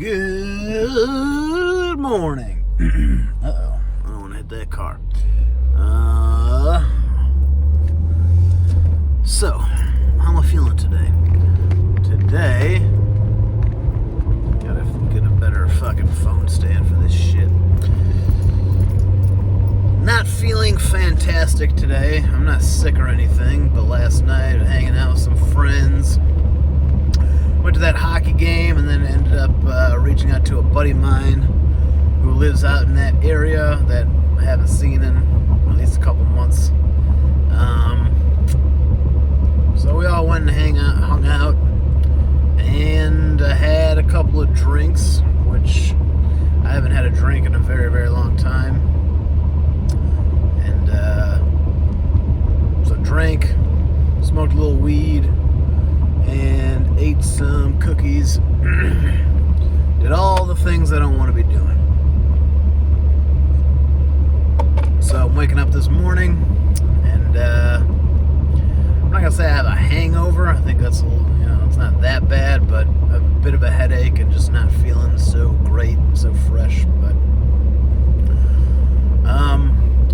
Good morning. Uh-oh. I don't want to hit that car. So, how am I feeling today? Today, gotta get a better fucking phone stand for this shit. Not feeling fantastic today. I'm not sick or anything, but last night, hanging out with some friends. Went to that hockey game and then ended up reaching out to a buddy of mine who lives out in that area that I haven't seen in at least a couple months. So we all went and hung out, and I had a couple of drinks, which I haven't had a drink in a very, very long time. And so drank, smoked a little weed, and ate some cookies. Did all the things I don't want to be doing. So I'm waking up this morning, and I'm not gonna say I have a hangover. I think that's a little, it's not that bad, but a bit of a headache and just not feeling so great, so fresh. But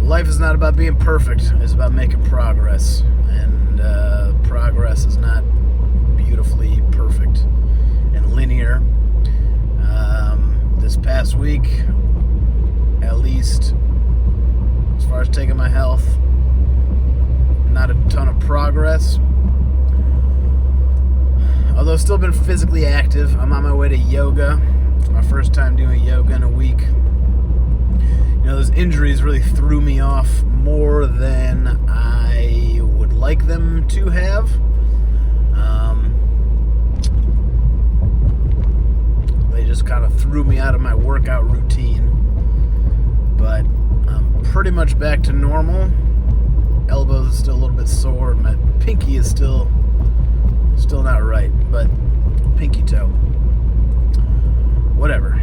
life is not about being perfect. It's about making progress, and progress is not beautifully perfect and linear. This past week, at least as far as taking my health, not a ton of progress. Although still been physically active. I'm on my way to yoga. It's my first time doing yoga in a week. Those injuries really threw me off more than I would like them to have. They just kind of threw me out of my workout routine. But I'm pretty much back to normal. Elbows are still a little bit sore. My pinky is still not right, but pinky toe. Whatever.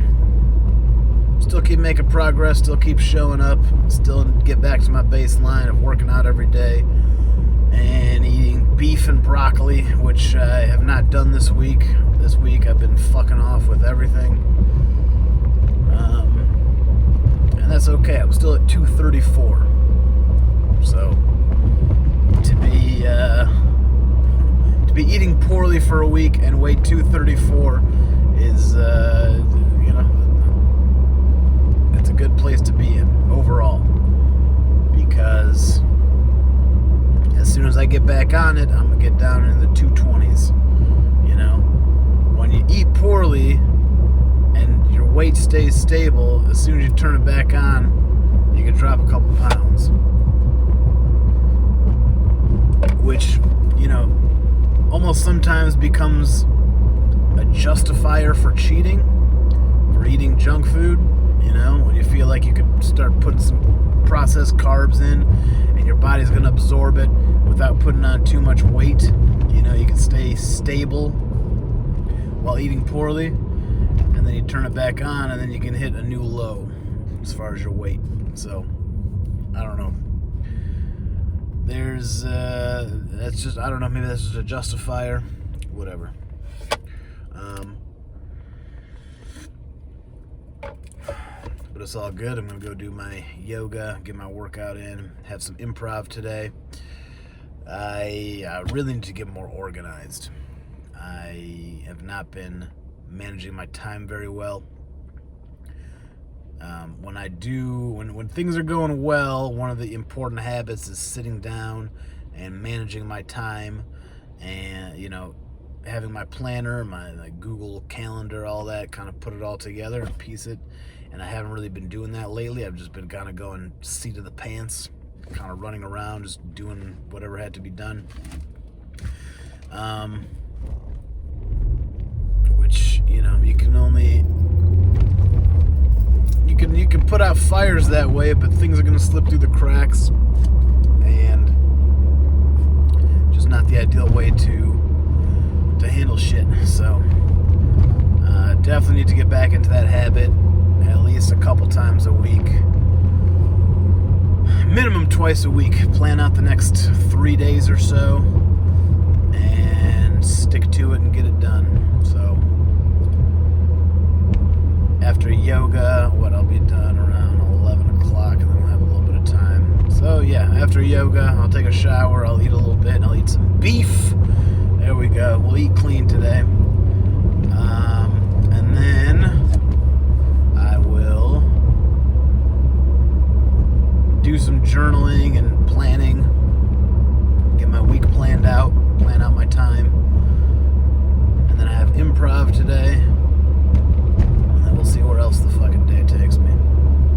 Still keep making progress, still keep showing up, still get back to my baseline of working out every day and eating beef and broccoli, which I have not done this week. This week I've been fucking off with everything. And that's okay. I'm still at 234. So to be eating poorly for a week and weigh 234 is it's a good place to be in overall, because as soon as I get back on it, I'm gonna get down in the 220s. When you eat poorly and your weight stays stable, as soon as you turn it back on, you can drop a couple pounds, which almost sometimes becomes a justifier for cheating, for eating junk food. When you feel like you could start putting some processed carbs in and your body's going to absorb it without putting on too much weight, you can stay stable while eating poorly, and then you turn it back on, and then you can hit a new low as far as your weight. So, I don't know. Maybe that's just a justifier, whatever. But it's all good. I'm going to go do my yoga, get my workout in, have some improv today. I really need to get more organized. I have not been managing my time very well. When things are going well, one of the important habits is sitting down and managing my time, and having my planner, my Google Calendar, all that, kind of put it all together and piece it. And I haven't really been doing that lately. I've just been kind of going seat of the pants, kind of running around, just doing whatever had to be done. Which you can put out fires that way, but things are going to slip through the cracks, and just not the ideal way to handle shit. So definitely need to get back into that habit at least a couple times a week, minimum twice a week. Plan out the next 3 days or so and stick to it and get it done. So after yoga, I'll be done around 11 o'clock, and then I'll have a little bit of time. So yeah, after yoga, I'll take a shower, I'll eat a little bit, and I'll eat some beef. There we go. We'll eat clean today. And then I will do some journaling and planning, get my week planned out, plan out my time. And then I have improv today. And then we'll see where else the fucking day takes me.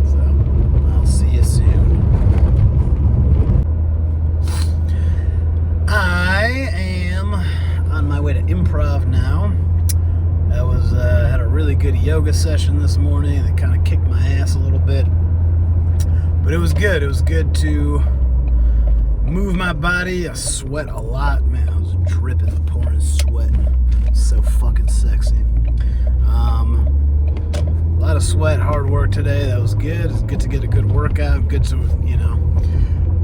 So, I'll see you soon. I am on my way to improv now. I had a really good yoga session this morning that kind of kicked my ass a little bit. But it was good. It was good to move my body. I sweat a lot. Man, I was dripping, pouring sweat. So fucking sexy. A lot of sweat, hard work today. That was good. It's good to get a good workout. Good to,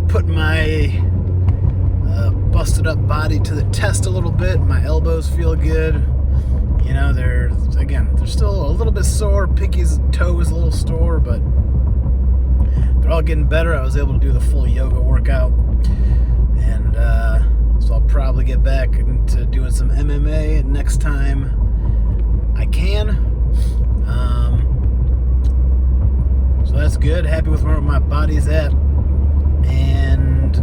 put my busted up body to the test a little bit. My elbows feel good. They're still a little bit sore. Pinky's toe is a little sore, but they're all getting better. I was able to do the full yoga workout. And so I'll probably get back into doing some MMA next time I can. So that's good. Happy with where my body's at. And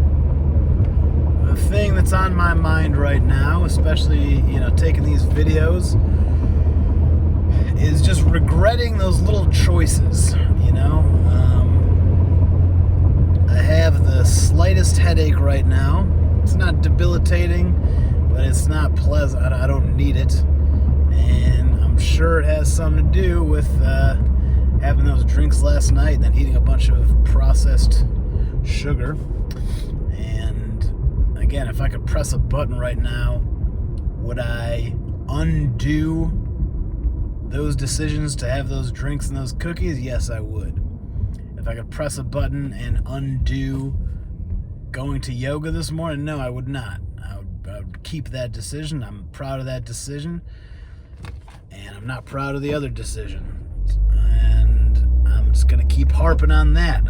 the thing that's on my mind right now, especially, taking these videos, is just regretting those little choices, I have the slightest headache right now. It's not debilitating, but it's not pleasant. I don't need it. And I'm sure it has something to do with having those drinks last night and then eating a bunch of processed sugar. And again, if I could press a button right now, would I undo those decisions to have those drinks and those cookies? Yes, I would. If I could press a button and undo going to yoga this morning, no, I would not. I would keep that decision. I'm proud of that decision. And I'm not proud of the other decision. And I'm just going to keep harping on that.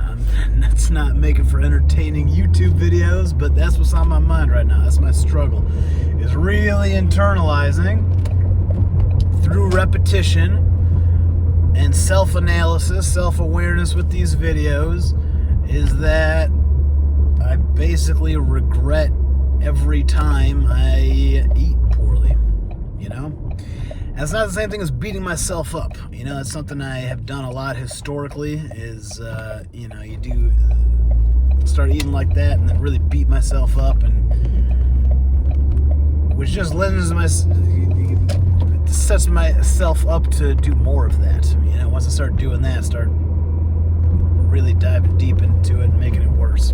That's not making for entertaining YouTube videos, but that's what's on my mind right now. That's my struggle, is really internalizing through repetition and self-analysis, self-awareness with these videos, is that I basically regret every time I eat poorly, And it's not the same thing as beating myself up, That's something I have done a lot historically, is, you do start eating like that and then really beat myself up, and which just sets myself up to do more of that. Once I start doing that, start really diving deep into it and making it worse.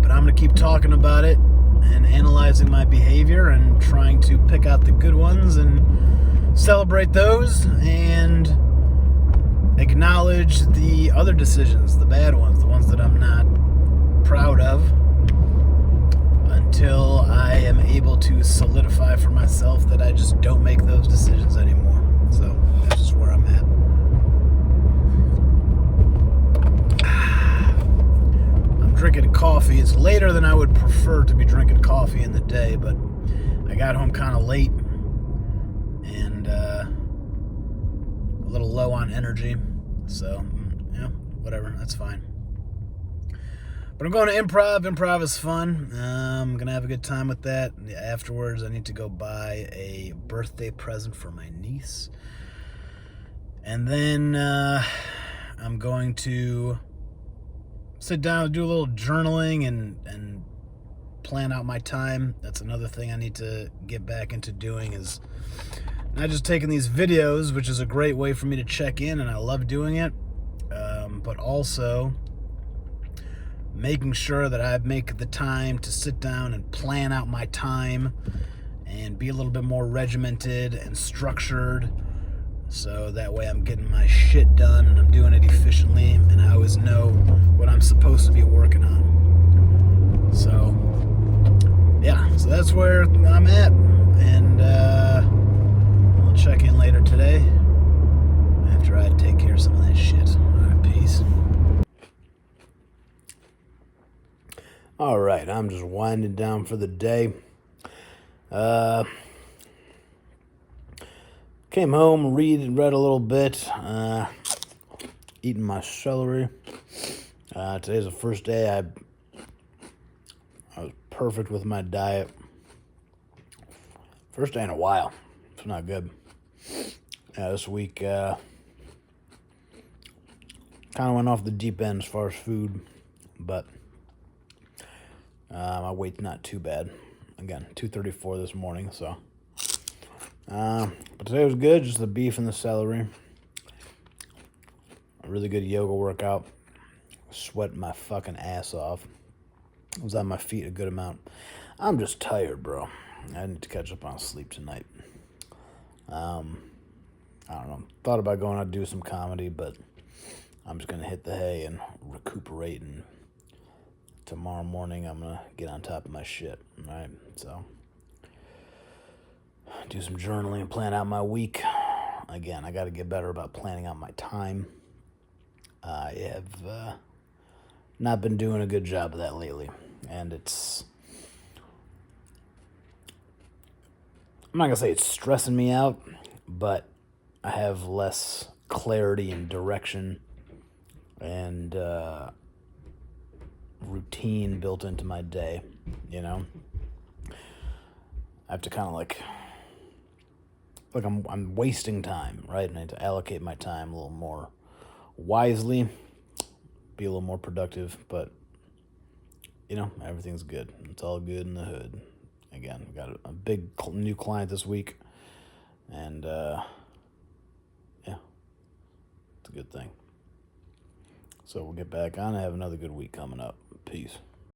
But I'm going to keep talking about it and analyzing my behavior and trying to pick out the good ones and celebrate those and acknowledge the other decisions, the bad ones, the ones that I'm not proud of, until I am able to solidify for myself that I just don't make those decisions anymore. So that's just where I'm at. I'm drinking coffee. It's later than I would prefer to be drinking coffee in the day, but I got home kind of late and a little low on energy. So, whatever. That's fine. But I'm going to improv. Improv is fun. I'm going to have a good time with that. Afterwards, I need to go buy a birthday present for my niece. And then I'm going to sit down and do a little journaling and plan out my time. That's another thing I need to get back into doing, is not just taking these videos, which is a great way for me to check in, and I love doing it, but also making sure that I make the time to sit down and plan out my time and be a little bit more regimented and structured, so that way I'm getting my shit done and I'm doing it efficiently and I always know what I'm supposed to be working on. So yeah, so that's where I'm at, and I'll check in later. All right, I'm just winding down for the day. Uh, Came home, read a little bit, eating my celery. Today's the first day I was perfect with my diet. First day in a while. It's not good. This week kind of went off the deep end as far as food, but my weight's not too bad. Again, 234 this morning, so. But today was good, just the beef and the celery. A really good yoga workout. Sweating my fucking ass off. I was on my feet a good amount. I'm just tired, bro. I need to catch up on sleep tonight. I don't know. Thought about going out and do some comedy, but I'm just going to hit the hay and recuperate. And tomorrow morning, I'm going to get on top of my shit. All right? So, do some journaling, plan out my week. Again, I got to get better about planning out my time. I have not been doing a good job of that lately. And I'm not going to say it's stressing me out, but I have less clarity and direction and routine built into my day, you know? I have to kind of like I'm wasting time, right? And I need to allocate my time a little more wisely, be a little more productive, but, you know, everything's good. It's all good in the hood. Again, we got a big new client this week, and, yeah, it's a good thing. So we'll get back on and have another good week coming up. Peace.